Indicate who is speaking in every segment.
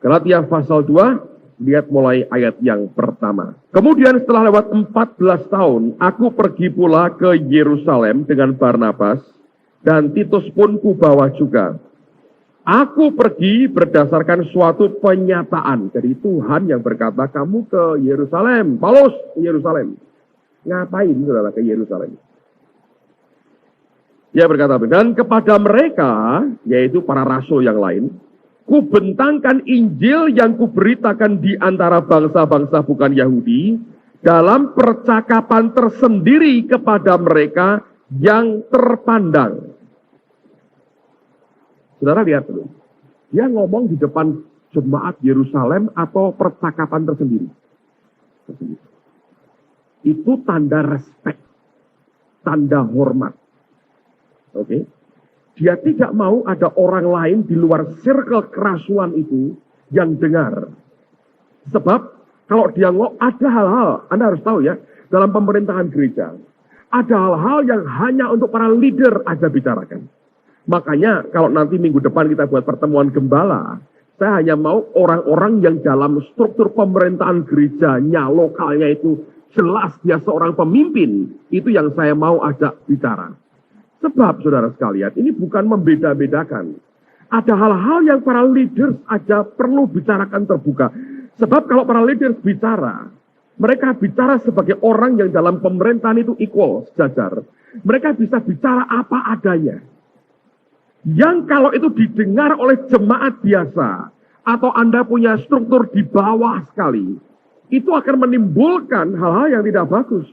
Speaker 1: Galatia pasal 2, lihat mulai ayat yang pertama. Kemudian setelah lewat 14 tahun, aku pergi pula ke Yerusalem dengan Barnabas, dan Titus pun kubawa juga. Aku pergi berdasarkan suatu penyataan dari Tuhan yang berkata, kamu ke Yerusalem, Paulus ke Yerusalem. Ngapain saudara ke Yerusalem? Dia berkata, dan kepada mereka, yaitu para rasul yang lain, kubentangkan Injil yang kuberitakan di antara bangsa-bangsa bukan Yahudi, dalam percakapan tersendiri kepada mereka yang terpandang. Saudara lihat dulu, dia ngomong di depan jemaat Yerusalem atau percakapan tersendiri. Itu tanda respek, tanda hormat. Oke, dia tidak mau ada orang lain di luar circle kerasuan itu yang dengar. Sebab kalau dia ngomong, ada hal-hal, Anda harus tahu ya, dalam pemerintahan gereja, ada hal-hal yang hanya untuk para leader aja bicarakan. Makanya kalau nanti minggu depan kita buat pertemuan gembala, saya hanya mau orang-orang yang dalam struktur pemerintahan gerejanya, lokalnya itu jelas dia seorang pemimpin, itu yang saya mau ajak bicara. Sebab saudara sekalian, ini bukan membeda-bedakan. Ada hal-hal yang para leaders aja perlu bicarakan terbuka. Sebab kalau para leaders bicara, mereka bicara sebagai orang yang dalam pemerintahan itu equal, sejajar. Mereka bisa bicara apa adanya. Yang kalau itu didengar oleh jemaat biasa, atau Anda punya struktur di bawah sekali, itu akan menimbulkan hal-hal yang tidak bagus.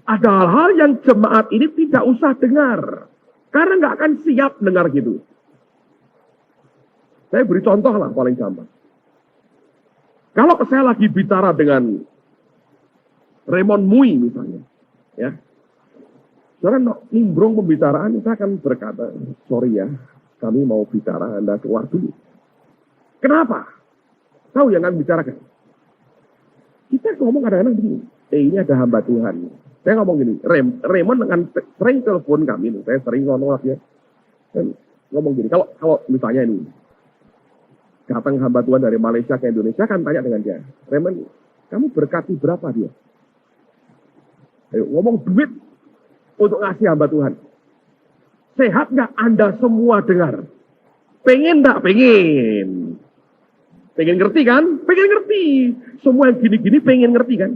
Speaker 1: Ada hal-hal yang jemaat ini tidak usah dengar. Karena nggak akan siap dengar gitu. Saya beri contoh lah paling gampang. Kalau saya lagi bicara dengan Raymond Mui misalnya. Ya. Saudara nimbrung pembicaraan, saya akan berkata, sorry ya, kami mau bicara, Anda keluar dulu. Kenapa? Tahu yang akan bicarakan. Kita ngomong kadang-kadang begini, ini ada hamba Tuhan. Saya ngomong gini, Raymond akan sering telepon kami, saya sering ngomong ya. Dan ngomong gini, kalau misalnya ini, datang hamba Tuhan dari Malaysia ke Indonesia, kan tanya dengan dia, Raymond, kamu berkati berapa dia? Ayo, ngomong duit untuk ngasih hamba Tuhan. Sehat nggak Anda semua dengar? Pengen nggak? Pengen. Pengen ngerti kan? Pengen ngerti. Semua yang gini-gini pengen ngerti kan?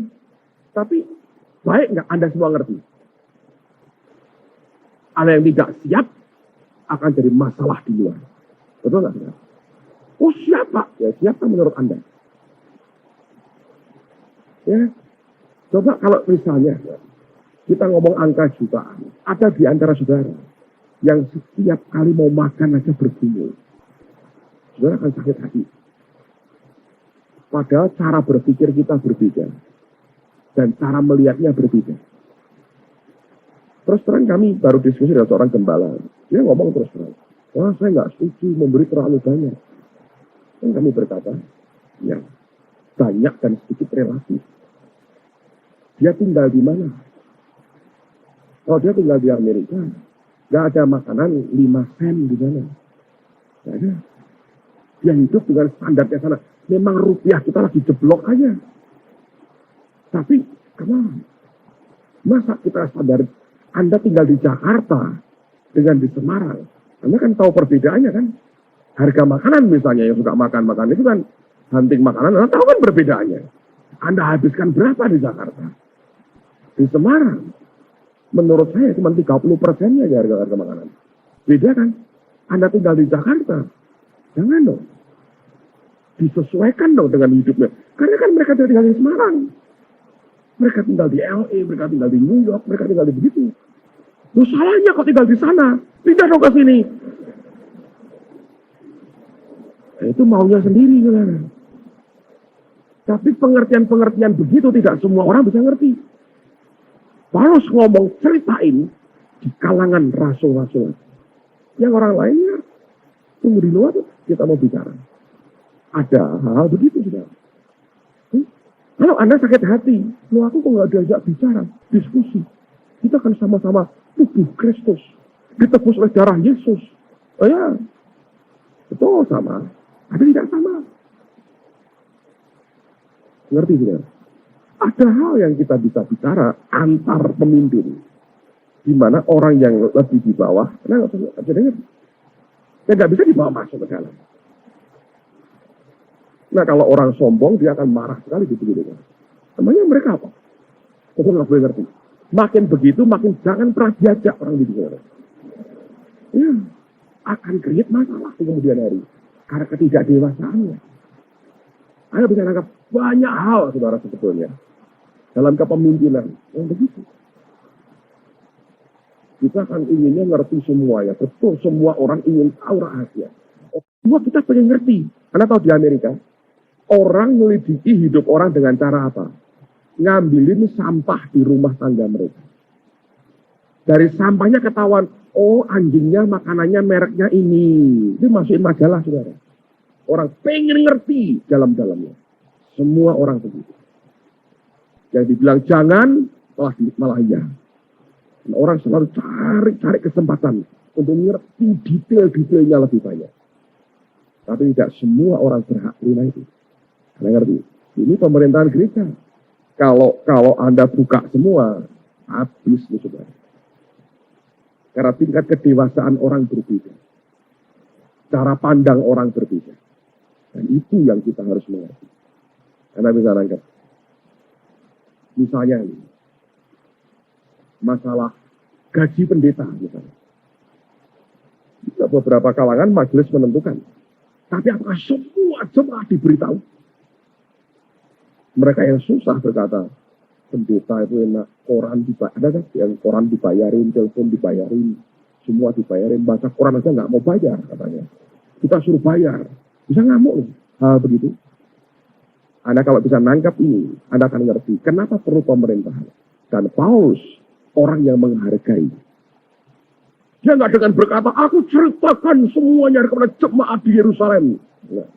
Speaker 1: Tapi baik nggak Anda semua ngerti? Ada yang tidak siap akan jadi masalah di luar. Betul nggak? Oh siapa? Ya siapa menurut Anda? Ya, coba kalau misalnya kita ngomong angka jutaan, ada di antara saudara yang setiap kali mau makan aja bergumul. Saudara akan sakit hati. Padahal cara berpikir kita berbeda. Dan cara melihatnya berbeda. Terus terang kami baru diskusi dengan seorang gembala. Dia ngomong terus terang. Wah saya nggak setuju memberi terlalu banyak. Dan kami berkata, ya banyak dan sedikit relatif. Dia tinggal di mana? Kalau dia tinggal di Amerika, nggak ada makanan 5 sen di sana. Nggak ada. Dia hidup dengan standarnya sana. Memang rupiah kita lagi jeblok aja. Tapi, kenapa? Masa kita standar, Anda tinggal di Jakarta dengan di Semarang. Anda kan tahu perbedaannya kan? Harga makanan misalnya, yang suka makan-makan itu kan, hunting makanan, Anda tahu kan perbedaannya. Anda habiskan berapa di Jakarta? Di Semarang. Menurut saya cuma 30%-nya aja harga makanan. Beda kan? Anda tinggal di Jakarta. Jangan dong. Disesuaikan dong dengan hidupnya. Karena kan mereka tinggal di Semarang. Mereka tinggal di LA, mereka tinggal di New York, mereka tinggal di begitu. Loh salahnya kok tinggal di sana. Pindah dong ke sini. Nah, itu maunya sendiri. Saudara. Tapi pengertian-pengertian begitu tidak semua orang bisa ngerti. Paulus ngomong, ceritain di kalangan rasul-rasul. Yang orang lainnya, tunggu di luar tuh, kita mau bicara. Ada hal begitu sudah. Kalau Anda sakit hati, lu aku kok nggak diajak bicara, diskusi. Kita akan sama-sama tubuh Kristus, ditebus oleh darah Yesus. Oh ya, betul sama, tapi tidak sama. Ngerti tidak? Ada hal yang kita bisa bicara antar pemimpin. Di mana orang yang lebih di bawah, nggak bisa dengar. Ya nggak bisa dibawa masuk ke dalam. Nah kalau orang sombong, dia akan marah sekali gitu. Namanya mereka apa? Kita nggak boleh ngerti. Makin begitu, makin jangan pernah diajak orang gitu. Ya, akan create masalah kemudian hari. Karena ketidakdewasaannya. Anda bisa menangkap banyak hal, saudara, sebetulnya. Dalam kepemimpinan. Yang begitu. Kita akan inginnya ngerti semuanya. Betul, semua orang ingin tahu rahasia. Semua kita pengen ngerti. Anda tahu di Amerika, orang menyelidiki hidup orang dengan cara apa? Ngambilin sampah di rumah tangga mereka. Dari sampahnya ketahuan, oh anjingnya makanannya mereknya ini. Itu masukin majalah, saudara. Orang pengen ngerti dalam-dalamnya. Semua orang begitu. Yang dibilang jangan, malah iya. Orang selalu cari kesempatan untuk mengerti detail-detailnya lebih banyak. Tapi tidak semua orang berhak terima itu. Anda ngerti? Ini pemerintahan gereja. Kalau Anda buka semua, habis nih saudara. Karena tingkat kedewasaan orang berbeda. Cara pandang orang berbeda. Dan itu yang kita harus mengerti. Anda bisa nangkep. Misalnya ini. Masalah gaji pendeta misalnya. Bisa beberapa kalangan majelis menentukan. Tapi apakah semua jemaat diberitahu? Mereka yang susah berkata, pendeta itu enak, koran dibayar, ada kan? Yang koran dibayarin, telepon dibayarin, semua dibayarin, baca koran aja nggak mau bayar katanya. Kita suruh bayar, bisa ngamuk hal begitu. Anda kalau bisa nangkap ini, Anda akan ngerti kenapa perlu pemerintahan. Dan Paulus orang yang menghargai. Dia nggak dengan berkata, aku ceritakan semuanya kepada jemaat di Yerusalem. Nah,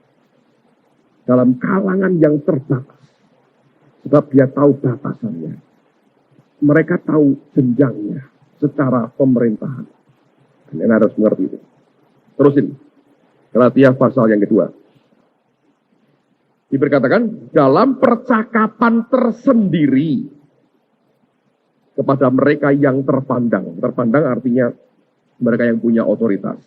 Speaker 1: dalam kalangan yang terbatas. Sebab dia tahu batasannya. Mereka tahu jenjangnya secara pemerintahan. Kalian harus mengerti itu. Terusin. Galatia pasal yang kedua. Diberkatakan, dalam percakapan tersendiri kepada mereka yang terpandang. Terpandang artinya mereka yang punya otoritas.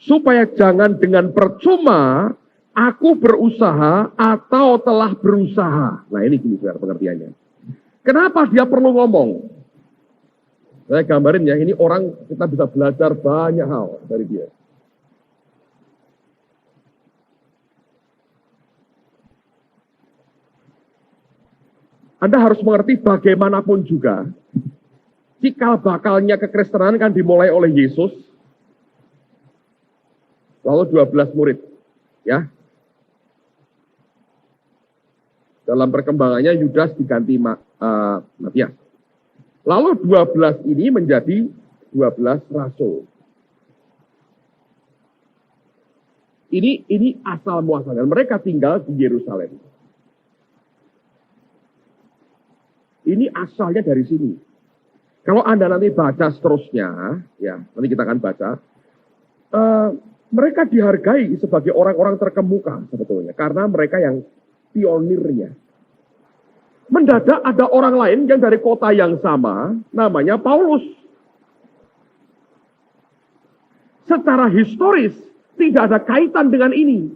Speaker 1: Supaya jangan dengan percuma aku berusaha atau telah berusaha. Nah ini gini pengertiannya. Kenapa dia perlu ngomong? Saya gambarin ya, ini orang kita bisa belajar banyak hal dari dia. Anda harus mengerti bagaimanapun juga, cikal bakalnya kekristenan kan dimulai oleh Yesus, lalu 12 murid. Ya. Dalam perkembangannya Yudas diganti Matias. Lalu 12 ini menjadi 12 rasul. Ini asal muasalnya. Mereka tinggal di Yerusalem. Ini asalnya dari sini. Kalau Anda nanti baca seterusnya, ya nanti kita akan baca, mereka dihargai sebagai orang-orang terkemuka sebetulnya. Karena mereka yang pionirnya. Mendadak ada orang lain yang dari kota yang sama, namanya Paulus. Secara historis, tidak ada kaitan dengan ini.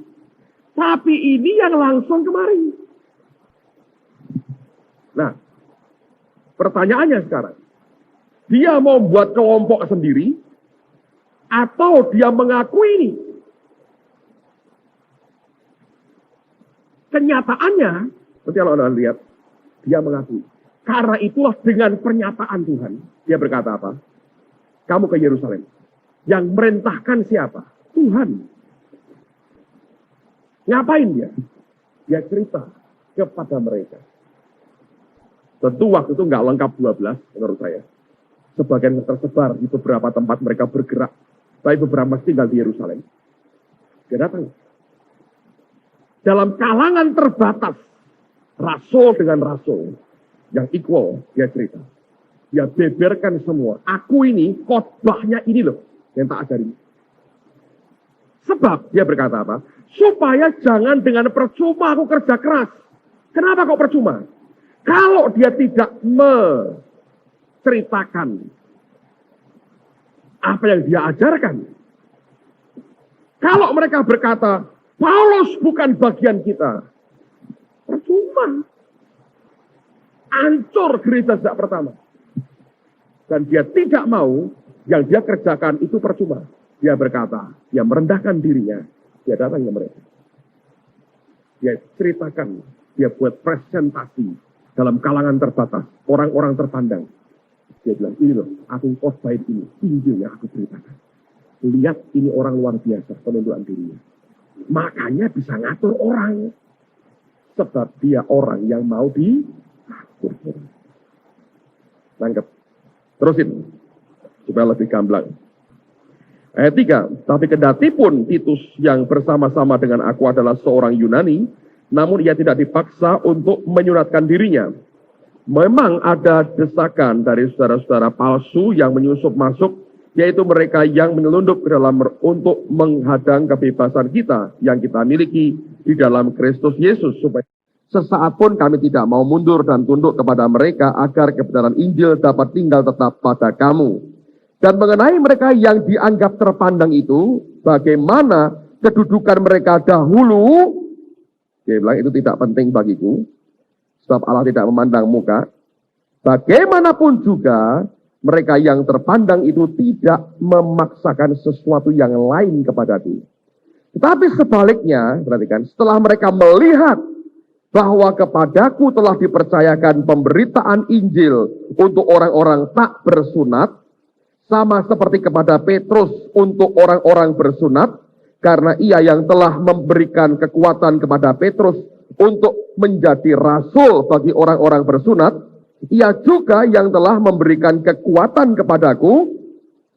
Speaker 1: Tapi ini yang langsung kemari. Nah, pertanyaannya sekarang, dia mau buat kelompok sendiri, atau dia mengakui ini? Kenyataannya, seperti kalau Anda lihat, dia mengakui. Karena itulah dengan pernyataan Tuhan, dia berkata apa? Kamu ke Yerusalem. Yang merintahkan siapa? Tuhan. Ngapain dia? Dia cerita kepada mereka. Tentu waktu itu nggak lengkap 12 menurut saya. Sebagian tersebar di beberapa tempat mereka bergerak. Tapi beberapa tinggal di Yerusalem. Dia datang. Dalam kalangan terbatas. Rasul dengan rasul. Yang equal, dia cerita. Dia beberkan semua. Aku ini, khotbahnya ini loh. Yang tak ajarin. Sebab, dia berkata apa? Supaya jangan dengan percuma aku kerja keras. Kenapa kok percuma? Kalau dia tidak menceritakan apa yang dia ajarkan. Kalau mereka berkata, Paulus bukan bagian kita. Percuma. Hancur gereja sejak pertama. Dan dia tidak mau, yang dia kerjakan itu percuma. Dia berkata, dia merendahkan dirinya. Dia datang ke mereka. Dia ceritakan, dia buat presentasi dalam kalangan terbatas, orang-orang terpandang. Dia bilang, ini loh, aku khotbah ini, Injil yang aku ceritakan. Lihat ini orang luar biasa, penundukan dirinya. Makanya bisa ngatur orang. Sebab dia orang yang mau diatur. Nangkep. Terusin. Supaya lebih gamblang. Ayat 3. Tapi kendati pun Titus yang bersama-sama dengan aku adalah seorang Yunani, namun ia tidak dipaksa untuk menyuratkan dirinya. Memang ada desakan dari saudara-saudara palsu yang menyusup masuk, yaitu mereka yang menyelundup ke dalam untuk menghadang kebebasan kita yang kita miliki di dalam Kristus Yesus, supaya sesaat pun kami tidak mau mundur dan tunduk kepada mereka agar kebenaran Injil dapat tinggal tetap pada kamu. Dan mengenai mereka yang dianggap terpandang itu, bagaimana kedudukan mereka dahulu, dia bilang itu tidak penting bagiku, sebab Allah tidak memandang muka. Bagaimanapun juga, mereka yang terpandang itu tidak memaksakan sesuatu yang lain kepadaku. Tetapi sebaliknya, perhatikan, setelah mereka melihat bahwa kepadaku telah dipercayakan pemberitaan Injil untuk orang-orang tak bersunat, sama seperti kepada Petrus untuk orang-orang bersunat, karena ia yang telah memberikan kekuatan kepada Petrus untuk menjadi rasul bagi orang-orang bersunat, ia juga yang telah memberikan kekuatan kepadaku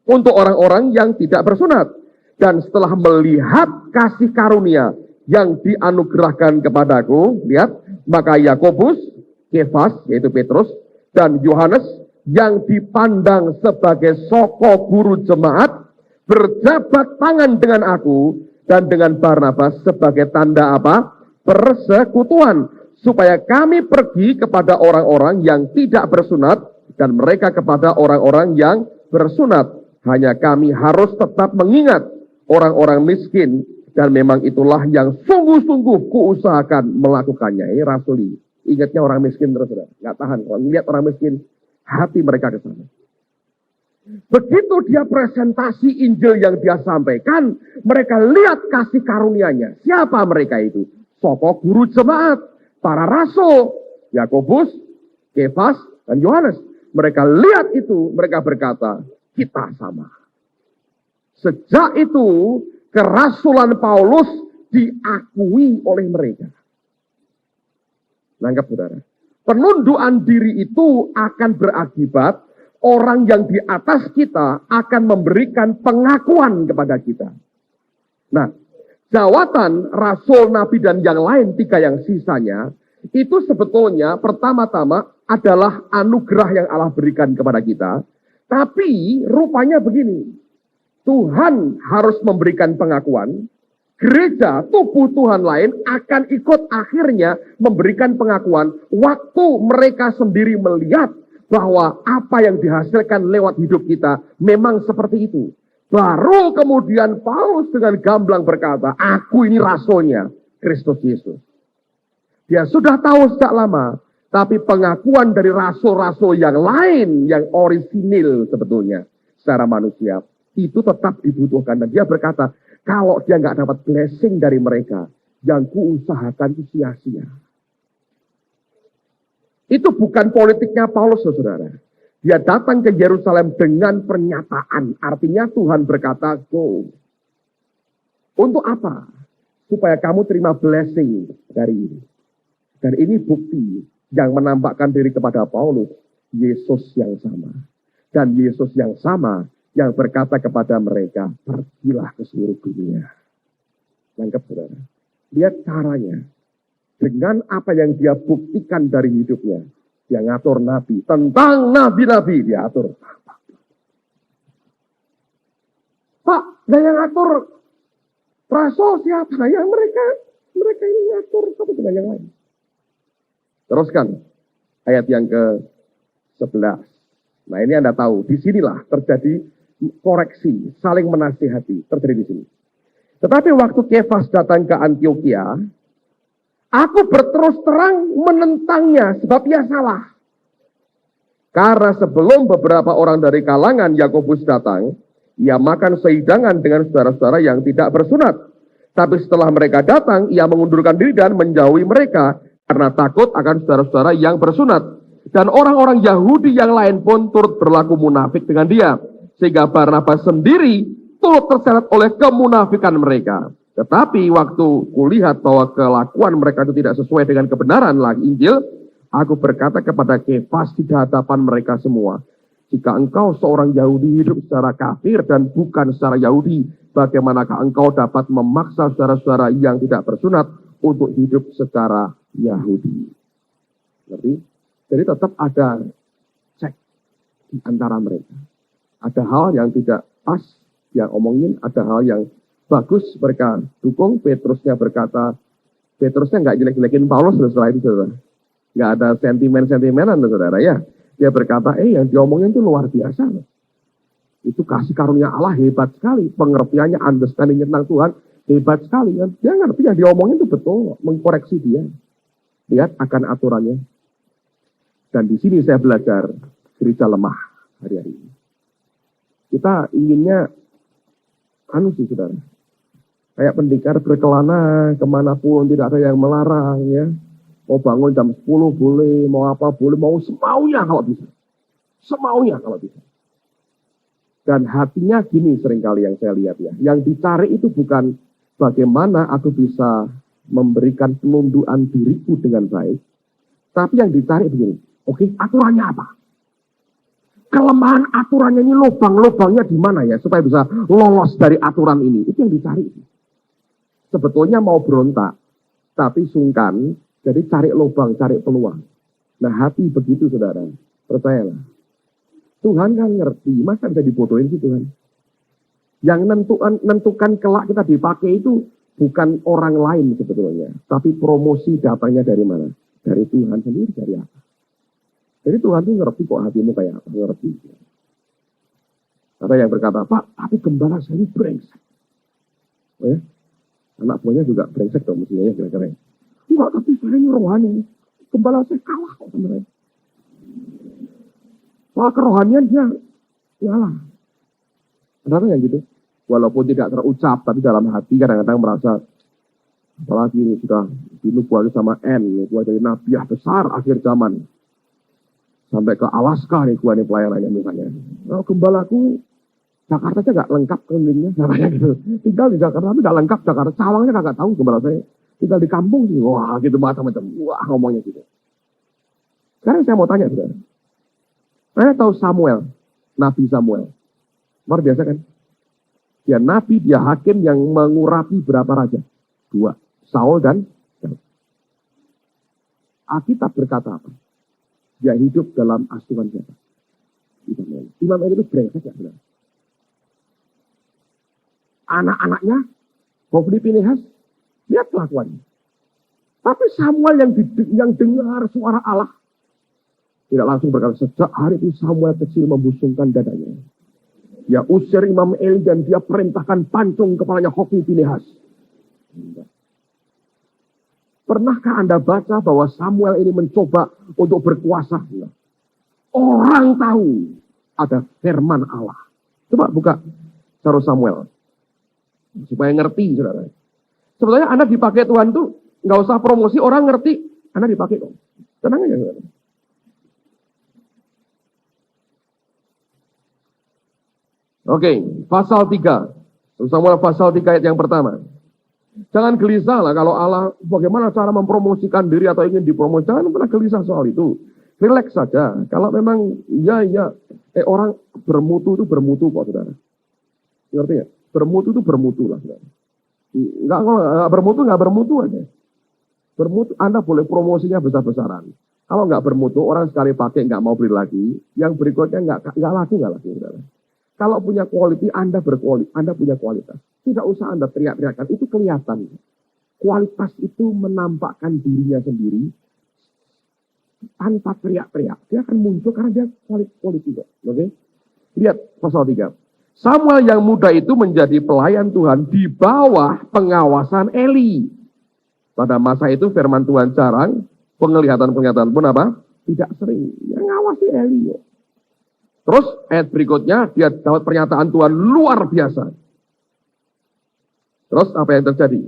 Speaker 1: untuk orang-orang yang tidak bersunat. Dan setelah melihat kasih karunia yang dianugerahkan kepadaku, lihat, maka Yakobus, Kefas, yaitu Petrus, dan Yohanes yang dipandang sebagai soko guru jemaat, berjabat tangan dengan aku dan dengan Barnabas sebagai tanda apa? Persekutuan. Supaya kami pergi kepada orang-orang yang tidak bersunat dan mereka kepada orang-orang yang bersunat. Hanya kami harus tetap mengingat orang-orang miskin, dan memang itulah yang sungguh-sungguh kuusahakan melakukannya. Ini rasuli. Ingatnya orang miskin terus, nggak tahan. Kalau melihat orang miskin, hati mereka ke sana. Begitu dia presentasi Injil yang dia sampaikan, mereka lihat kasih karunia-Nya. Siapa mereka itu? Soko guru jemaat. Para rasul, Yakobus, Kefas, dan Yohanes. Mereka lihat itu, mereka berkata, kita sama. Sejak itu, kerasulan Paulus diakui oleh mereka. Nangkap saudara. Penundukan diri itu akan berakibat orang yang di atas kita akan memberikan pengakuan kepada kita. Nah, jawatan rasul, nabi, dan yang lain tiga yang sisanya, itu sebetulnya pertama-tama adalah anugerah yang Allah berikan kepada kita. Tapi rupanya begini, Tuhan harus memberikan pengakuan, gereja, tubuh Tuhan lain akan ikut akhirnya memberikan pengakuan waktu mereka sendiri melihat bahwa apa yang dihasilkan lewat hidup kita memang seperti itu. Baru kemudian Paulus dengan gamblang berkata, aku ini rasulnya Kristus Yesus. Dia sudah tahu sejak lama, tapi pengakuan dari rasul-rasul yang lain, yang orisinil sebetulnya secara manusia, itu tetap dibutuhkan. Dan dia berkata, kalau dia nggak dapat blessing dari mereka, yang kuusahakan itu sia-sia. Itu bukan politiknya Paulus, saudara. Dia datang ke Yerusalem dengan pernyataan. Artinya Tuhan berkata, go. Untuk apa? Supaya kamu terima blessing dari ini. Dan ini bukti yang menampakkan diri kepada Paulus. Yesus yang sama. Dan Yesus yang sama yang berkata kepada mereka, pergilah ke seluruh dunia. Nangkep saudara. Lihat caranya. Dengan apa yang dia buktikan dari hidupnya. Dia ngatur nabi. Tentang nabi-nabi dia atur. Pak, yang ngatur rasul siapa? Yang mereka ini ngatur satu dengan yang lain. Teruskan ayat yang ke-11. Nah ini Anda tahu, disinilah terjadi koreksi, saling menasihati, terjadi di sini. Tetapi waktu Kefas datang ke Antioquia, aku berterus terang menentangnya sebab ia salah. Karena sebelum beberapa orang dari kalangan Yakobus datang, ia makan sehidangan dengan saudara-saudara yang tidak bersunat. Tapi setelah mereka datang, ia mengundurkan diri dan menjauhi mereka karena takut akan saudara-saudara yang bersunat. Dan orang-orang Yahudi yang lain pun turut berlaku munafik dengan dia. Sehingga Barnabas sendiri turut terseret oleh kemunafikan mereka. Tetapi waktu kulihat bahwa kelakuan mereka itu tidak sesuai dengan kebenaran lagi Injil, aku berkata kepada Kefas di hadapan mereka semua, jika engkau seorang Yahudi hidup secara kafir dan bukan secara Yahudi, bagaimanakah engkau dapat memaksa saudara-saudara yang tidak bersunat untuk hidup secara Yahudi? Ngerti? Jadi tetap ada cek di antara mereka. Ada hal yang tidak pas yang omongin, ada hal yang bagus mereka dukung. Petrusnya berkata, Petrusnya nggak jelek-jelekin Paulus setelah itu, saudara. Nggak ada sentimen-sentimenan, saudara ya. Dia berkata, yang diomongin itu luar biasa. Itu kasih karunia Allah hebat sekali. Pengertiannya, understanding tentang Tuhan hebat sekali. Dia ngerti yang diomongin itu betul, mengkoreksi dia. Lihat akan aturannya. Dan di sini saya belajar gereja lemah hari-hari ini. Kita inginnya, sih saudara, kayak pendekar berkelana kemanapun, tidak ada yang melarang ya. Mau bangun jam 10 boleh, mau apa boleh, mau semaunya kalau bisa. Semaunya kalau bisa. Dan hatinya gini seringkali yang saya lihat ya. Yang dicari itu bukan bagaimana aku bisa memberikan penundukan diriku dengan baik. Tapi yang dicari begini, oke, aturannya apa? Kelemahan aturannya ini, lubang-lubangnya di mana ya supaya bisa lolos dari aturan ini. Itu yang dicari. Sebetulnya mau berontak, tapi sungkan, jadi cari lubang, cari peluang. Nah hati begitu saudara, percayalah. Tuhan kan ngerti, masa bisa dibodohin sih Tuhan? Yang nentukan kelak kita dipakai itu bukan orang lain sebetulnya, tapi promosi datangnya dari mana? Dari Tuhan sendiri, dari apa? Jadi Tuhan tuh ngerti kok hatimu kayak apa, ngerti. Ada yang berkata, Pak, tapi gembala saya ini brengsek. Oh ya? Anak buahnya juga brengsek dong mestinya ya kira-kira. Enggak, tapi saya ini rohani. Gembala saya kalah kok sebenarnya. Soal kerohanian dia ngalah. Ada yang gitu? Walaupun tidak terucap, tapi dalam hati kadang-kadang merasa, apalagi ini sudah dinubuati sama N, gua jadi nabiah besar akhir zaman. Sampai ke Alaska nih gua nih pelayanannya misalnya. Nah, gembalaku Jakarta aja gak lengkap kelilingnya. Namanya gitu. Tinggal di Jakarta tapi gak lengkap Jakarta. Cawangnya gak tahu gembala saya. Tinggal di kampung sih. Wah gitu macam-macam. Wah ngomongnya gitu. Sekarang saya mau tanya saudara. Saya tahu Samuel. Nabi Samuel. Luar biasa kan? Dia nabi, dia hakim yang mengurapi berapa raja? 2. Saul dan Daud. Alkitab berkata apa? Dia hidup dalam asuhan siapa? Imam Eli itu brengsek ya benar. Anak-anaknya, Hofni Pinehas, lihat kelakuannya. Tapi Samuel yang dengar suara Allah, tidak langsung berkata, sejak hari itu Samuel kecil membusungkan dadanya. Dia usir Imam Eli dan dia perintahkan pancung kepalanya Hofni Pinehas. Pernahkah Anda baca bahwa Samuel ini mencoba untuk berkuasa? Orang tahu ada firman Allah. Coba buka 1 Samuel. Supaya ngerti, saudara. Sebetulnya Anda dipakai Tuhan tuh nggak usah promosi, orang ngerti. Anda dipakai kok. Tenang aja, saudara. Oke, pasal 3. 1 Samuel pasal 3 ayat yang pertama. Jangan gelisah lah kalau Allah bagaimana cara mempromosikan diri atau ingin dipromosikan. Jangan pernah gelisah soal itu. Relax saja. Kalau memang orang bermutu itu bermutu kok saudara. Ngerti ya? Bermutu itu bermutu lah saudara. Kalau nggak bermutu aja. Bermutu Anda boleh promosinya besar-besaran. Kalau nggak bermutu orang sekali pakai nggak mau beli lagi. Yang berikutnya nggak laku saudara. Kalau punya quality, Anda punya kualitas. Tidak usah Anda teriak-teriakan, itu kelihatan. Kualitas itu menampakkan dirinya sendiri. tanpa teriak-teriak. Dia akan muncul karena dia politik. Oke? Lihat pasal 3. Samuel yang muda itu menjadi pelayan Tuhan di bawah pengawasan Eli. Pada masa itu firman Tuhan jarang, penglihatan-penglihatan pun apa? Tidak sering. Yang ngawasi Eli. Terus ayat berikutnya dia dapat pernyataan Tuhan luar biasa. Terus apa yang terjadi?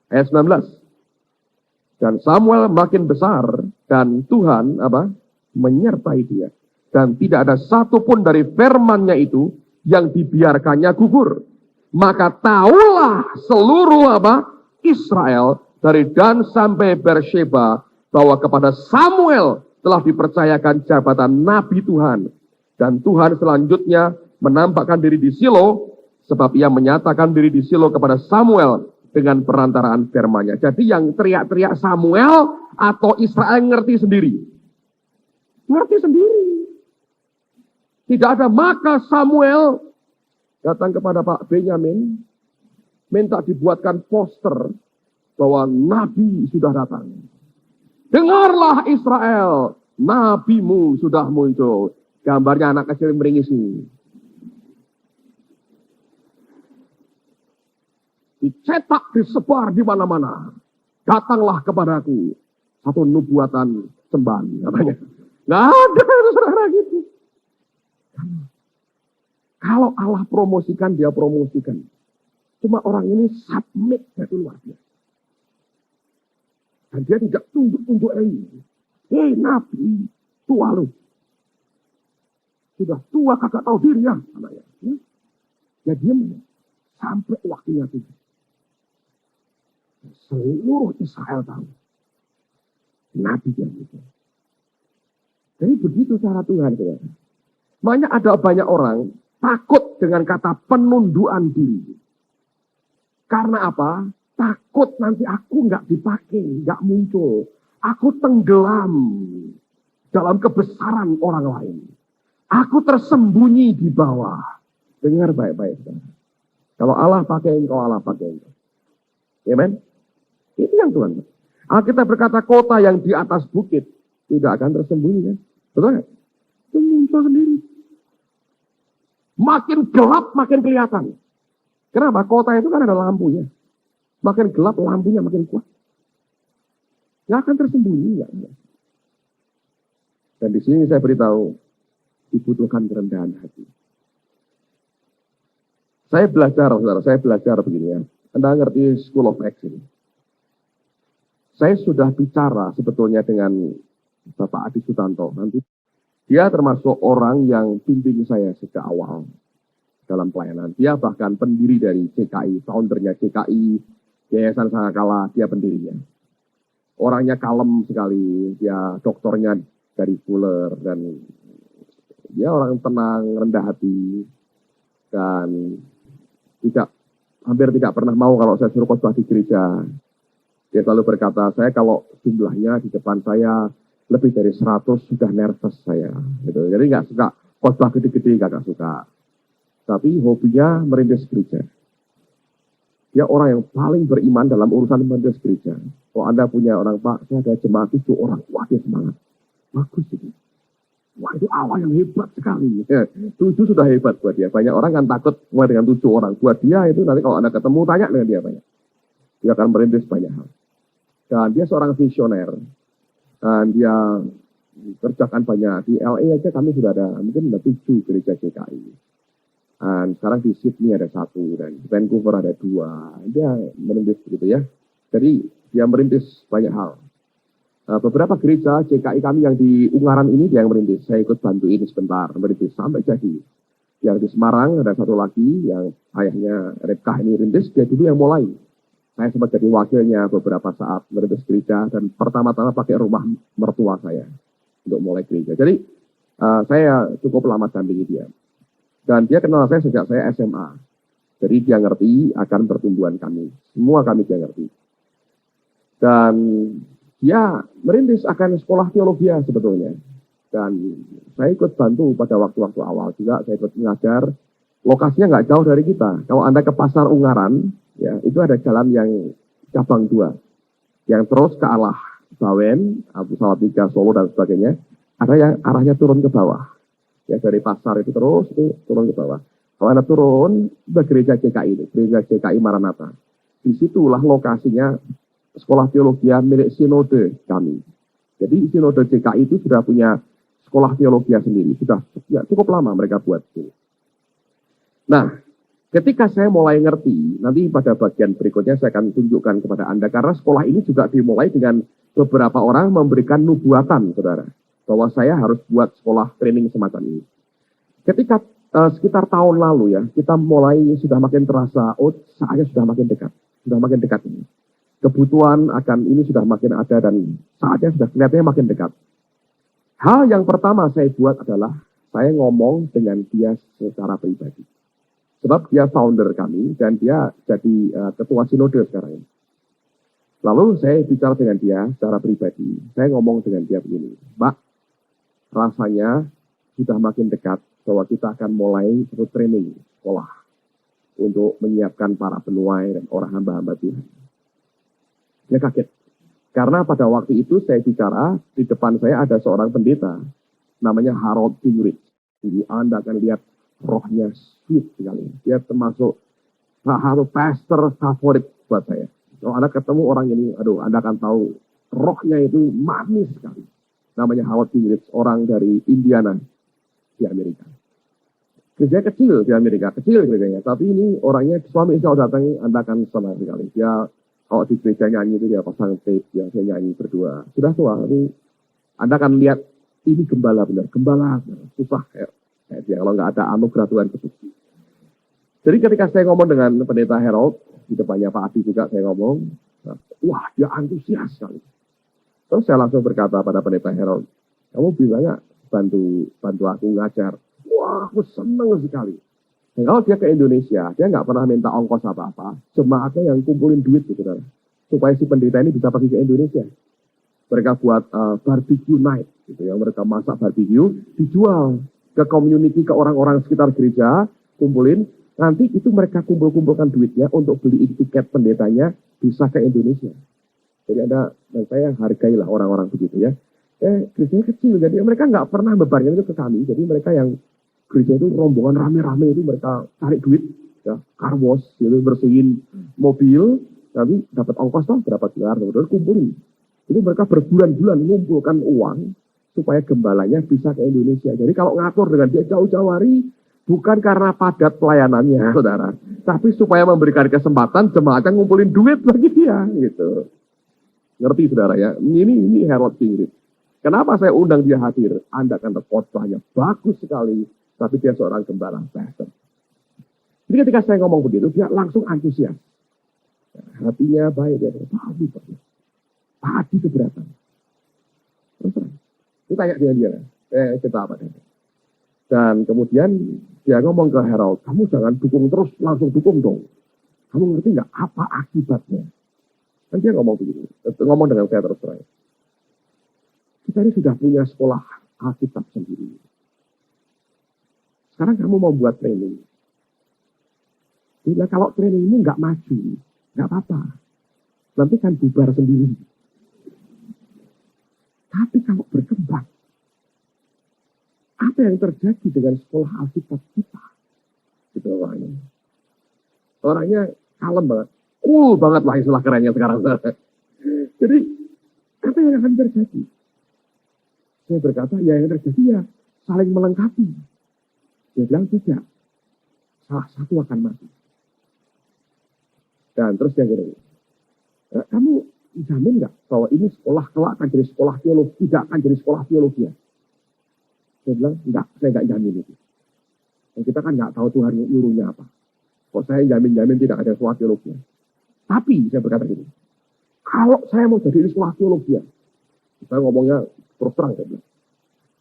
Speaker 1: Ayat 19. Dan Samuel makin besar dan Tuhan apa? Menyertai dia. Dan tidak ada satupun dari firman-Nya itu yang dibiarkannya gugur. Maka tahulah seluruh apa? Israel dari Dan sampai Beersheba bahwa kepada Samuel telah dipercayakan jabatan Nabi Tuhan. Dan Tuhan selanjutnya menampakkan diri di Silo sebab ia menyatakan diri di Silo kepada Samuel dengan perantaraan firman-Nya. Jadi yang teriak-teriak Samuel atau Israel ngerti sendiri. Ngerti sendiri. Tidak ada, maka Samuel datang kepada Pak Benyamin, minta dibuatkan poster bahwa Nabi sudah datang. Dengarlah Israel, Nabimu sudah muncul. Gambarnya anak kecil meringisi. Dicetak, disebar di mana-mana. Datanglah kepadaku. Satu nubuatan sembahan, katanya. Nggak ada, saudara gitu. Kalau Allah promosikan, dia promosikan. Cuma orang ini submit, itu luar biasa. Dan dia tidak tunduk-tunduk ini. Hei Nabi, tua lu. Sudah tua kagak tahu diri ya. Ya diam. Sampai waktunya itu. Seluruh Israel tahu. Nabi yang itu. Jadi begitu cara Tuhan. Makanya ada banyak orang takut dengan kata penunduan diri. Karena apa? Takut nanti aku nggak dipakai, nggak muncul. Aku tenggelam dalam kebesaran orang lain. Aku tersembunyi di bawah. Dengar baik-baik. Kalau Allah pakai engkau, Allah pakai engkau. Amen. Itu yang Tuhan. Alkitab berkata kota yang di atas bukit tidak akan tersembunyi. Kan? Betul kan? Itu muncul sendiri. Makin gelap makin kelihatan. Kenapa? Kota itu kan ada lampunya. Makin gelap lampunya makin kuat. Nggak akan tersembunyi. Gak. Dan di sini saya beritahu dibutuhkan kerendahan hati. Saya belajar, saudara. Saya belajar begini ya. Anda ngerti School of Action. Saya sudah bicara sebetulnya dengan Bapak Adi Sutanto. Nanti dia termasuk orang yang bimbing saya sejak awal dalam pelayanan. Dia bahkan pendiri dari CKI, foundernya CKI, Yayasan Sangakala, dia pendirinya. Orangnya kalem sekali, dia doktornya dari Fuller, dan dia orang tenang, rendah hati, dan hampir tidak pernah mau kalau saya suruh khotbah di gereja. Dia selalu berkata, saya kalau jumlahnya di depan saya lebih dari 100 sudah nervous saya. Gitu. Jadi nggak suka khotbah gede-gede, nggak suka. Tapi hobinya merintis gereja. Dia orang yang paling beriman dalam urusan merintis gereja. Kalau Anda punya orang, Pak, saya ada jemaat 7 orang. Wah, dia semangat. Bagus itu. Wah, itu awal yang hebat sekali. 7 sudah hebat buat dia. Banyak orang kan takut dengan 7 orang. Buat dia itu nanti kalau Anda ketemu, tanya dengan dia banyak. Dia akan merintis banyak hal. Dan dia seorang visioner. Dan dia kerjakan banyak. Di LA aja kami sudah ada, mungkin ada 7 gereja GKI. Dan sekarang di Sydney ada 1. Dan di Vancouver ada 2. Dia merintis begitu ya. Jadi dia merintis banyak hal. Beberapa gereja GKI kami yang di Ungaran ini dia yang merintis. Saya ikut bantuin sebentar. Merintis sampai jadi. Yang di Semarang ada 1 lagi. Yang ayahnya Repkah ini merintis. Dia dulu yang mulai. Saya sempat jadi wakilnya beberapa saat merintis gereja dan pertama-tama pakai rumah mertua saya untuk mulai gereja. Jadi saya cukup lama dampingi dia. Dan dia kenal saya sejak saya SMA. Jadi dia ngerti akan pertumbuhan kami. Semua kami dia ngerti. Dan dia merintis akan sekolah teologi sebetulnya. Dan saya ikut bantu pada waktu-waktu awal juga. Saya ikut mengajar. Lokasinya nggak jauh dari kita. Kalau Anda ke Pasar Ungaran, ya, itu ada jalan yang cabang 2. Yang terus ke arah Bawen, Salatiga, Solo, dan sebagainya. Ada yang arahnya turun ke bawah. Ya, dari pasar itu terus itu turun ke bawah. Kalau Anda turun ke gereja GKI itu, gereja GKI Maranatha. Disitulah lokasinya sekolah teologi milik sinode kami. Jadi sinode GKI itu sudah punya sekolah teologi sendiri. Sudah ya, cukup lama mereka buat itu. Nah, ketika saya mulai ngerti, nanti pada bagian berikutnya saya akan tunjukkan kepada Anda. Karena sekolah ini juga dimulai dengan beberapa orang memberikan nubuatan, saudara. Bahwa saya harus buat sekolah training semacam ini. Ketika sekitar tahun lalu ya, kita mulai sudah makin terasa, oh saatnya sudah makin dekat. Sudah makin dekat ini. Kebutuhan akan ini sudah makin ada dan saatnya sudah kelihatannya makin dekat. Hal yang pertama saya buat adalah saya ngomong dengan dia secara pribadi. Sebab dia founder kami dan dia jadi ketua sinode sekarang ini. Lalu saya bicara dengan dia secara pribadi. Saya ngomong dengan dia begini, Mbak, rasanya sudah makin dekat bahwa kita akan mulai satu training sekolah untuk menyiapkan para penuai dan orang hamba-hamba Tuhan. Dia kaget. Karena pada waktu itu saya bicara, di depan saya ada seorang pendeta, namanya Harold Gingrich. Jadi Anda akan lihat rohnya sweet sekali. Dia termasuk salah satu pastor favorit buat saya. Kalau Anda ketemu orang ini, aduh, Anda akan tahu rohnya itu manis sekali. Namanya Harold Gingrich, orang dari Indiana di Amerika. Gereja kecil di Amerika, kecil gerejanya. Tapi ini orangnya, suami istri kalau datang, Anda akan senang sekali. Dia kalau di gereja nyanyi itu dia pasang tape, dia nyanyi berdua. Sudah tua, tapi Anda akan lihat ini gembala benar, gembala susah kayak dia kalau nggak ada anugerah Tuhan betul. Jadi ketika saya ngomong dengan pendeta Harold, di depannya Pak Adi juga saya ngomong, wah dia antusias sekali. Terus saya langsung berkata pada pendeta Harold, kamu bisa nggak bantu aku ngajar? Wah aku seneng sekali. Dan kalau dia ke Indonesia, dia nggak pernah minta ongkos apa-apa, jemaatnya yang kumpulin duit gitu, saudara. Supaya si pendeta ini bisa pergi ke Indonesia. Mereka buat barbecue night, gitu ya. Mereka masak barbecue, dijual ke community, ke orang-orang sekitar gereja, kumpulin, nanti itu mereka kumpulkan duitnya untuk beli tiket pendetanya bisa ke Indonesia. Jadi ada, dan saya hargailah orang-orang begitu ya. Gerejanya kecil, jadi mereka nggak pernah bebankan itu ke kami, jadi mereka yang gereja itu rombongan rame-rame itu mereka cari duit, ya, car wash, gitu, bersihin mobil, tapi dapat ongkos toh berapa dolar, kemudian kumpulin. Jadi mereka berbulan-bulan mengumpulkan uang, supaya gembalanya bisa ke Indonesia. Jadi kalau ngatur dengan dia jauh-jauh hari, bukan karena padat pelayanannya, saudara. Tapi supaya memberikan kesempatan jemaatnya ngumpulin duit bagi dia, gitu. Ngerti, saudara ya? Ini Harold Gingrich. Kenapa saya undang dia hadir? Anda akan khotbahnya bagus sekali, tapi dia seorang gembala pastor. Jadi ketika saya ngomong begitu, dia langsung antusias. Hatinya baik, dia berkata, Pak Adi keberatan. Terus terang. Itu tanya dia, kita apa? Dan kemudian dia ngomong ke Harold, kamu jangan dukung terus, langsung dukung dong. Kamu ngerti nggak apa akibatnya? Kan dia ngomong begitu, ngomong dengan saya terus terang. Kita ini sudah punya sekolah Alkitab sendiri. Sekarang kamu mau buat training. Bila kalau training ini nggak maju, nggak apa-apa. Nanti kan bubar sendiri. Tapi kalau berkembang, apa yang terjadi dengan sekolah Alkitab kita? Gitu orangnya. Orangnya kalem banget. Cool banget lah istilah kerennya sekarang. Jadi, apa yang akan terjadi? Saya berkata, ya yang terjadi ya saling melengkapi. Dia bilang tidak. Salah satu akan mati. Dan terus dia gini, kamu jamin nggak bahwa ini sekolah kelak akan jadi sekolah teologi, tidak akan jadi sekolah teologi? Saya bilang, enggak, saya nggak jamin itu. Dan kita kan nggak tahu Tuhan nyuruhnya apa. Kok saya jamin-jamin tidak ada sekolah teologi? Tapi, saya berkata gini, kalau saya mau jadi sekolah teologi, saya ngomongnya terus terang, saya bilang,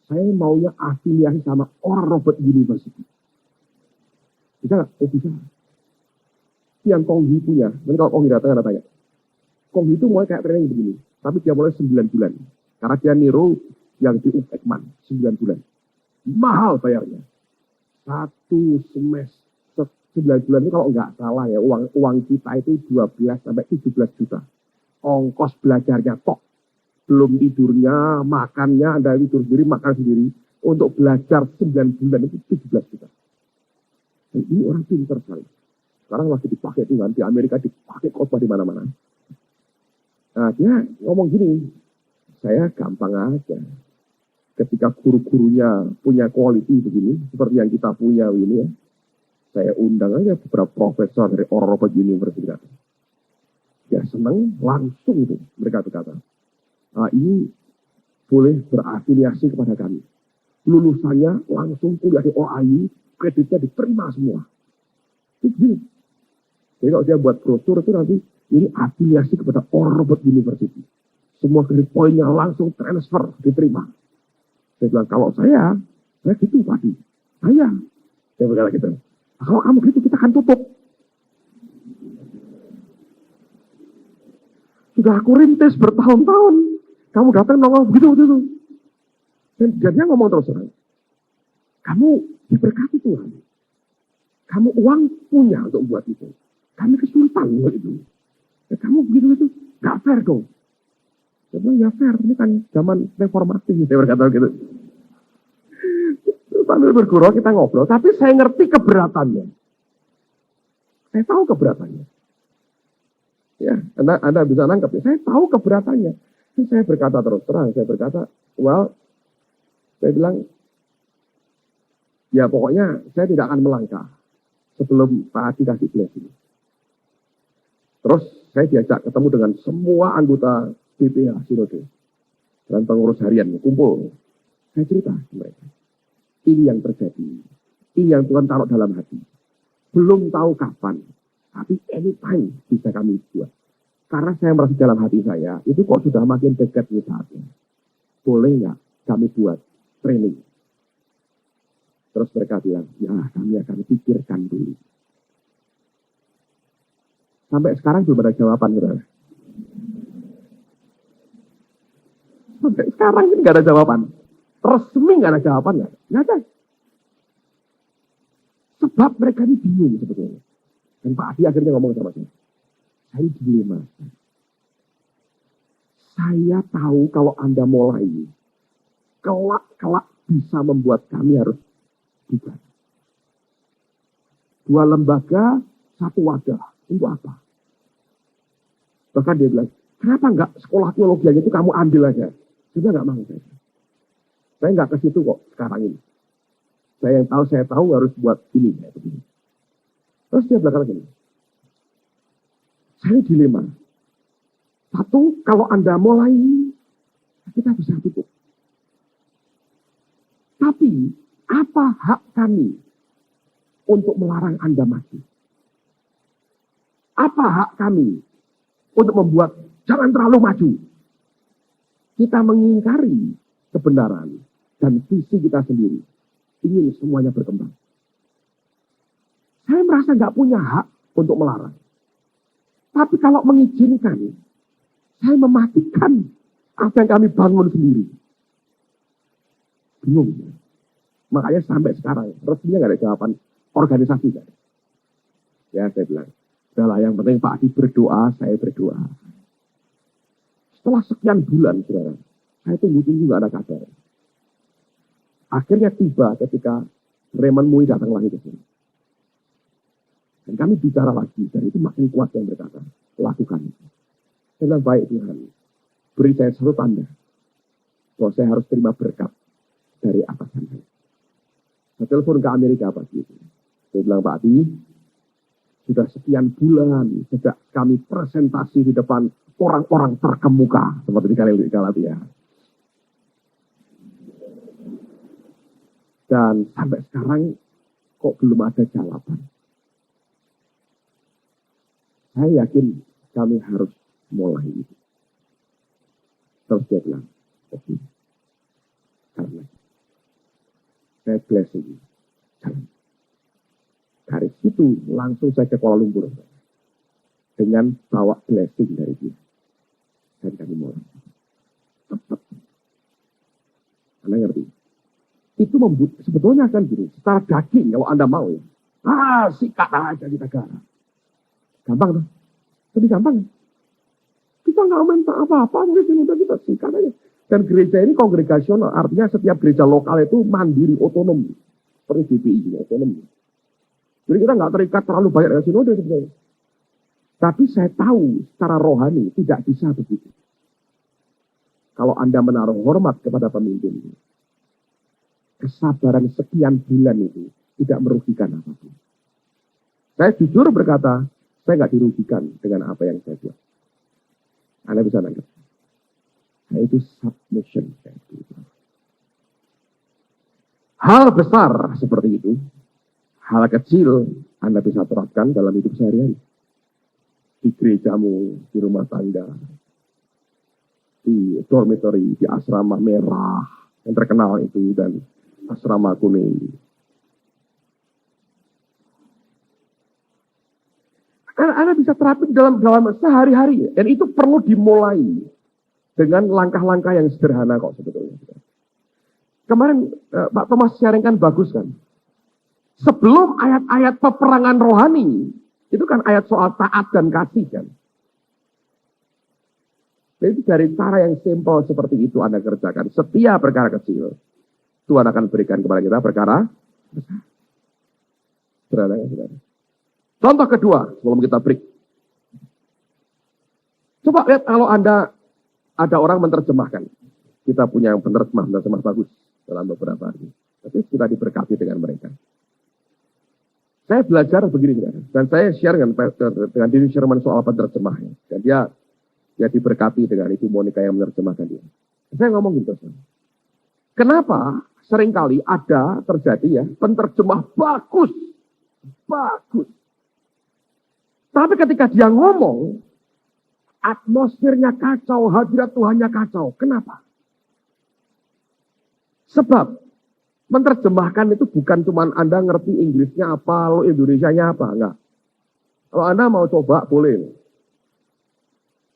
Speaker 1: saya maunya afiliasi sama Oral Roberts University. Bisa nggak? Bisa. Yang Konghi punya, nanti kalau Konghi datang, Anda tanya. Konghi itu mulai kayak training begini, tapi dia mulai 9 bulan. Karena dia niru yang di Ekman, 9 bulan. Mahal bayarnya. 1 semester, 9 bulan itu kalau nggak salah ya, uang kita itu 12 sampai 17 juta. Ongkos belajarnya tok. Belum tidurnya, makannya, Anda tidur sendiri, makan sendiri. Untuk belajar 9 bulan itu 17 juta. Dan ini orang pintar sekali. Sekarang lagi dipakai Tuhan, di Amerika dipakai khotbah di mana-mana. Nah, dia ngomong gini, saya gampang aja. Ketika guru-gurunya punya quality begini, seperti yang kita punya ini ya, saya undang aja beberapa profesor dari Oxford University. Ya senang langsung itu mereka berkata, ini boleh berafiliasi kepada kami. Lulusannya langsung kuliah di OAI, kreditnya diterima semua. Jadi kalau dia buat brosur itu nanti ini afiliasi kepada Oxford University. Semua kredit poinnya langsung transfer diterima. Saya bilang kalau saya gitu pasti. Saya berkata gitu. Nah, kalau kamu gitu kita akan tutup. Sudah aku rintis bertahun-tahun. Kamu datang nongol begitu. Dan dia ngomong terus terang. Kamu diberkati Tuhan. Kamu uang punya untuk buat itu. Kami kesulitan buat itu. Ya, kamu begitu gak fair dong. Saya bilang ya fair. Ini kan zaman reformasi. Saya berkata gitu. Sambil bergurau kita ngobrol. Tapi saya ngerti keberatannya. Saya tahu keberatannya. Ya, Anda bisa nangkep. Saya tahu keberatannya. Dan saya berkata terus terang. Saya berkata, saya bilang, ya pokoknya saya tidak akan melangkah sebelum Pak Adi kasih blessing. Terus saya diajak ketemu dengan semua anggota BPH Sinode dan pengurus harian kumpul. Saya cerita ke mereka. Ini yang terjadi. Ini yang Tuhan taruh dalam hati. Belum tahu kapan, tapi anytime bisa kami buat. Karena saya merasa dalam hati saya, itu kok sudah makin dekat nih saatnya. Boleh nggak kami buat training? Terus mereka bilang, ya kami akan pikirkan dulu. Sampai sekarang belum ada jawaban. Saudara. Sampai sekarang ini nggak ada jawaban. Resmi nggak ada jawaban. Nggak ada. Sebab mereka ini bingung sebetulnya. Dan Pak Adi akhirnya ngomong sama saya. Saya dilema. Saya tahu kalau Anda mulai, kelak bisa membuat kami harus bukan. 2 lembaga, 1 wadah. Untuk apa? Bahkan dia bilang, kenapa enggak sekolah teologi aja itu kamu ambil aja? Saya enggak mau. Saya enggak ke situ kok sekarang ini. Saya tahu harus buat ini. Terus dia bilang gini, saya dilema. 1, kalau Anda mulai, kita bisa tutup. Tapi, apa hak kami untuk melarang Anda maju? Apa hak kami untuk membuat jangan terlalu maju? Kita mengingkari kebenaran dan visi kita sendiri. Ingin semuanya berkembang. Saya merasa nggak punya hak untuk melarang. Tapi kalau mengizinkan, saya mematikan apa yang kami bangun sendiri. Bingung. Makanya sampai sekarang, resminya nggak ada jawaban organisasi. Ya, saya bilang. Udahlah, yang penting Pak Adi berdoa, saya berdoa. Setelah sekian bulan, saudara, saya tunggu-tunggu nggak ada kabar. Akhirnya tiba ketika Raymond Mui datang lagi ke sini. Dan kami bicara lagi, dan itu makin kuat yang berkata, lakukan itu. Saya bilang, baik Tuhan, beri saya 1 tanda, bahwa saya harus terima berkat dari atasan saya. Saya telepon ke Amerika pagi itu. Saya bilang, Pak Adi, sudah sekian bulan sejak kami presentasi di depan orang-orang terkemuka seperti di Galatia. Dan sampai sekarang kok belum ada jawaban. Saya yakin kami harus mulai itu. Terus dia bilang, oke. Karena saya blessing. Jalan. Dari situ langsung saya ke Kuala Lumpur. Dengan bawa blessing dari dia. Dan kami mulai. Cepat. Anda ngerti? Itu sebetulnya kan gini. Secara daging kalau Anda mau. Sikat aja kita garap. Gampang tuh. Lebih gampang. Kita kita nggak minta apa-apa, mungkin udah kita sikat aja. Dan gereja ini kongregasional, artinya setiap gereja lokal itu mandiri, otonom. Seperti GPI, otonom. Jadi kita nggak terikat terlalu banyak dengan sinode sebenarnya. Tapi saya tahu secara rohani tidak bisa begitu. Kalau Anda menaruh hormat kepada pemimpin, kesabaran sekian bulan itu tidak merugikan apapun. Saya jujur berkata, saya nggak dirugikan dengan apa yang saya buat. Anda bisa nangkep. Nah, itu submission. Hal besar seperti itu, hal kecil Anda bisa terapkan dalam hidup sehari-hari. Di gerejamu, di rumah tangga, di dormitory, di asrama merah yang terkenal itu, dan asrama kuning. Anda bisa terapkan dalam sehari-hari, dan itu perlu dimulai dengan langkah-langkah yang sederhana kok sebetulnya. Kemarin Pak Thomas sharingkan bagus kan. Sebelum ayat-ayat peperangan rohani, itu kan ayat soal taat dan kasih kan. Jadi dari cara yang simpel seperti itu Anda kerjakan. Setiap perkara kecil, Tuhan akan berikan kepada kita perkara besar. Sederhana. Contoh kedua, sebelum kita break. Coba lihat kalau Anda ada orang menerjemahkan. Kita punya yang penerjemah bagus dalam beberapa hari. Tapi kita diberkati dengan mereka. Saya belajar begini, dan saya share dengan Dini Sherman soal penerjemahnya. Dan dia diberkati dengan Ibu Monica yang menerjemahkan dia. Saya ngomong gitu. Kenapa seringkali ada terjadi ya penerjemah bagus. Tapi ketika dia ngomong, atmosfernya kacau, hadirat Tuhannya kacau. Kenapa? Sebab menerjemahkan itu bukan cuma Anda ngerti Inggrisnya apa, lo Indonesianya apa, enggak. Kalau Anda mau coba, boleh.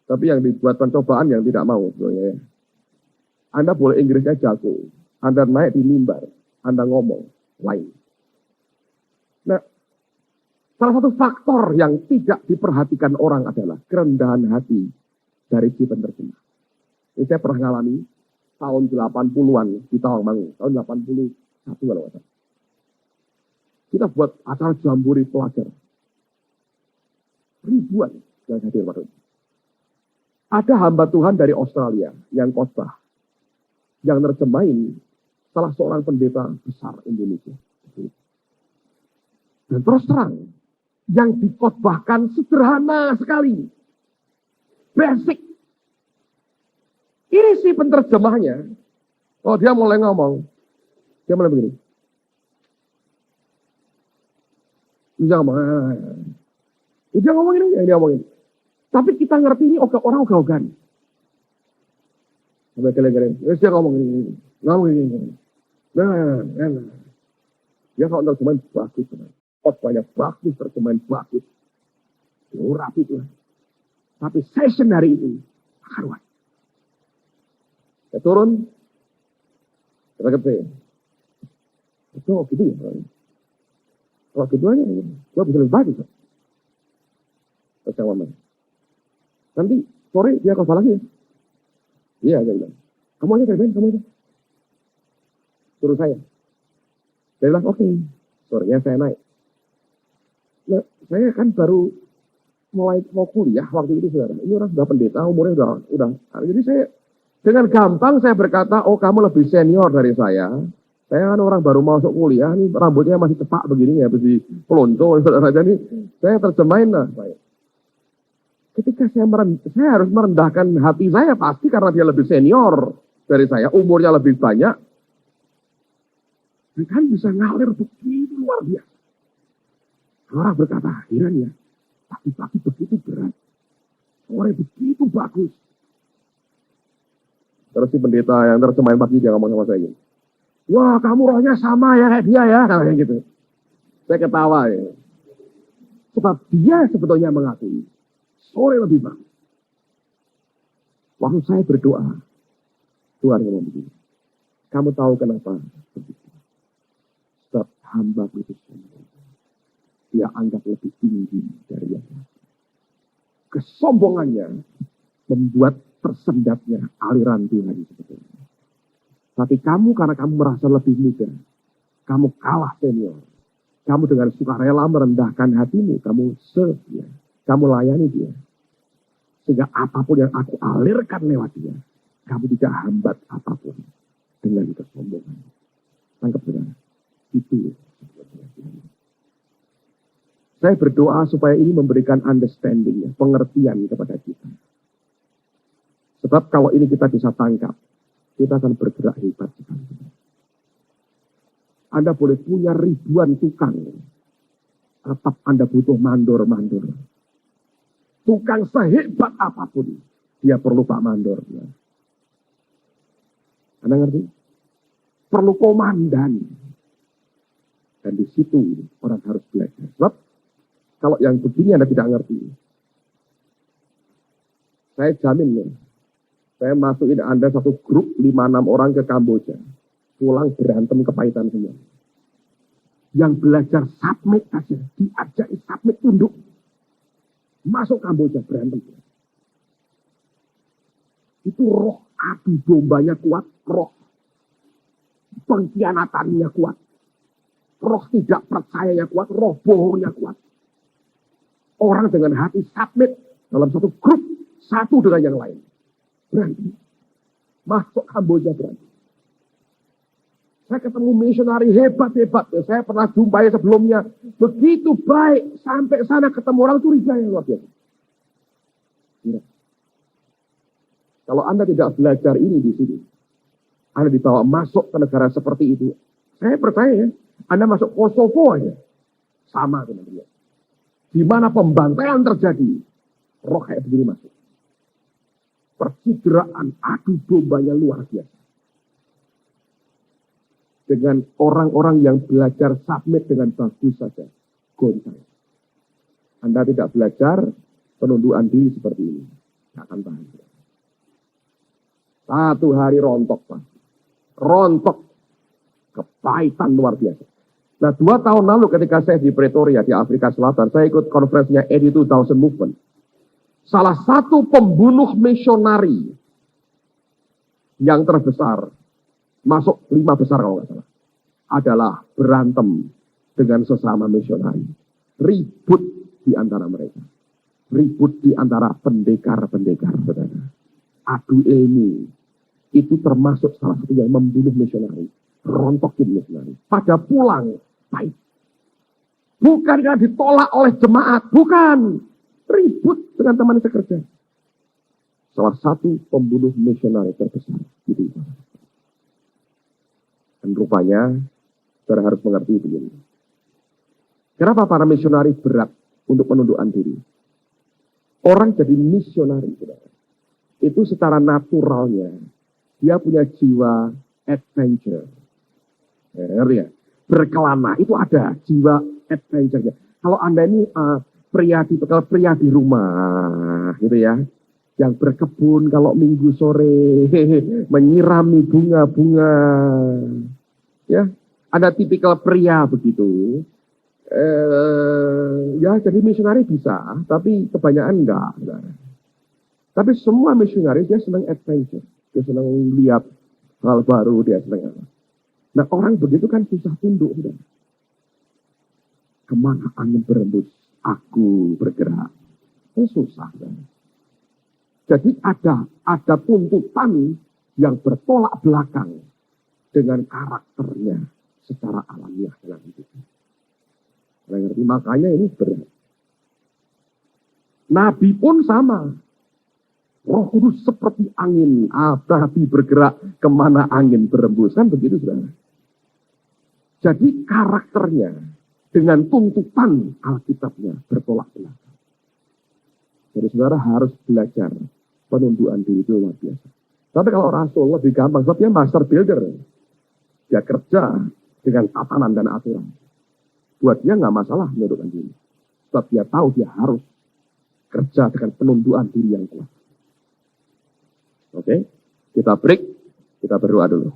Speaker 1: Tapi yang dibuat pencobaan yang tidak mau. Ya. Anda boleh Inggrisnya jago. Anda naik di mimbar. Anda ngomong. Lain. Nah, salah satu faktor yang tidak diperhatikan orang adalah kerendahan hati dari si penerjemah. Ini saya pernah ngalami tahun 80-an di Tawangmangu. Tahun 81 kalau nggak salah. Kita buat acara jambore pelajar. Ribuan yang hadir pada itu. Ada hamba Tuhan dari Australia yang khotbah. Yang nerjemahin salah seorang pendeta besar Indonesia. Dan terus terang, yang dikhotbahkan sederhana sekali. Basic. Ini si penerjemahnya. Oh, dia mulai ngomong. Dia mulai begini. Dia ngomong. Dia ngomongin ini, dia ngomongin. Tapi kita ngerti ini orang ogah-ogahan. Sampai kalian-kalian. Dia ngomong ini. Ngomong ini. Nah. Dia kalau terjemahin bagus. Khotbahnya bagus, terjemahan bagus. Rapi itu. Tapi session hari itu. Karuan. Saya turun. Kita kata. Itu gitu ya. Kalau keduanya, gue bisa lebih bagus. Terus yang nanti sore dia khotbah lagi ya. Iya, saya bilang. Kamu aja, kamu aja. Suruh saya. Saya bilang, oke. Sorenya saya naik. Nah, saya kan baru mau kuliah waktu itu, saudara. Ini orang sudah pendeta, umurnya udah. Jadi saya dengan gampang saya berkata, oh kamu lebih senior dari saya. Saya kan orang baru masuk kuliah, nih rambutnya masih cepak begini ya, masih pelonco, saudara. Jadi saya terjemahin lah. Ketika saya harus merendahkan hati saya pasti karena dia lebih senior dari saya, umurnya lebih banyak. Dan kan bisa ngalir begitu luar biasa. Orang berkata, heran ya, pagi-pagi begitu berat, sore begitu bagus. Terus si pendeta yang terjemahin pagi dia ngomong sama saya gini, wah kamu rohnya sama ya kayak dia ya, kayak gitu. Saya ketawa ya. Sebab dia sebetulnya mengakui, sore lebih bagus. Waktu saya berdoa, Tuhan ngomong begini, kamu tahu kenapa begitu? Sebab hamba itu sombong. Dia anggap lebih tinggi dari yang lain. Kesombongannya membuat tersendatnya aliran Tuhan sebetulnya. Tapi kamu karena kamu merasa lebih muda, kamu kalah senior. Kamu dengan sukarela merendahkan hatimu, kamu serve dia, kamu layani dia. Sehingga apapun yang aku alirkan lewat dia, kamu tidak hambat apapun dengan kesombongan. Tangkap saudara, itu. Saya berdoa supaya ini memberikan understanding, pengertian kepada kita. Sebab kalau ini kita bisa tangkap, kita akan bergerak hebat sekali. Anda boleh punya ribuan tukang, tetap Anda butuh mandor-mandor. Tukang sehebat apapun, dia perlu Pak Mandor. Ya. Anda ngerti? Perlu komandan. Dan di situ orang harus belajar. Sebab kalau yang begini Anda tidak ngerti. Saya jamin ya, saya masukin Anda satu grup 5-6 orang ke Kamboja. Pulang berantem kepahitan semua. Yang belajar submit saja, diajak submit tunduk. Masuk Kamboja berantem. Itu roh adu dombanya kuat, roh pengkhianatannya kuat, roh tidak percayanya kuat, roh bohongnya kuat. Orang dengan hati submit dalam satu grup, satu dengan yang lain. Berani. Masuk Kamboja berani. Saya ketemu misionari hebat-hebat. Saya pernah jumpai sebelumnya. Begitu baik. Sampai sana ketemu orang curiga yang luar biasa. Ya. Kalau Anda tidak belajar ini di sini, Anda dibawa masuk ke negara seperti itu. Saya percaya ya, Anda masuk Kosovo aja. Sama dengan dia. Di mana pembantaian terjadi, roh kayak begini masuk. Percideraan, adu dombanya luar biasa. Dengan orang-orang yang belajar submit dengan bagus saja, goncang. Anda tidak belajar penundukan diri seperti ini, tidak akan tahan. Satu hari rontok, Pak. Rontok. Kepahitan luar biasa. Nah, 2 tahun lalu ketika saya di Pretoria, di Afrika Selatan, saya ikut konferensinya 82,000 Movement. Salah satu pembunuh misionari yang terbesar, masuk 5 besar kalau nggak salah, adalah berantem dengan sesama misionari. Ribut di antara mereka. Ribut di antara pendekar-pendekar, saudara. Adu ilmu. Itu termasuk salah satu yang membunuh misionari. Rontokin misionari. Pada pulang, baik. Bukan karena ditolak oleh jemaat. Bukan. Ribut dengan teman sekerja. Salah satu pembunuh misionari terbesar. Gitu. Dan rupanya, saudara harus mengerti begini. Kenapa para misionari berat untuk penundukan diri? Orang jadi misionari, saudara. Itu secara naturalnya, dia punya jiwa adventure. Ya, berkelana, itu ada jiwa adventure-nya. Kalau Anda ini pria di rumah, gitu ya, yang berkebun kalau minggu sore, menyirami bunga-bunga, ya, ada tipikal pria begitu. Ya, jadi misionari bisa, tapi kebanyakan enggak. Tapi semua misionari dia senang adventure, dia senang lihat hal baru, dia senang apa. Nah, orang begitu kan susah tunduk. Sudah. Kemana angin berembus, aku bergerak. Itu susah. Kan? Jadi ada tuntutan yang bertolak belakang dengan karakternya secara alamiah dalam hidupnya. Makanya ini berat. Nabi pun sama. Roh Kudus seperti angin, Nabi bergerak kemana angin berembus. Kan begitu, saudara. Jadi karakternya dengan tuntutan Alkitabnya bertolak belakang. Jadi saudara harus belajar penundukan diri itu luar biasa. Tapi kalau Rasul lebih gampang, sebab dia master builder. Dia kerja dengan tatanan dan aturan. Buat dia nggak masalah menundukkan diri. Sebab dia tahu dia harus kerja dengan penundukan diri yang kuat. Oke, kita break, kita berdoa dulu.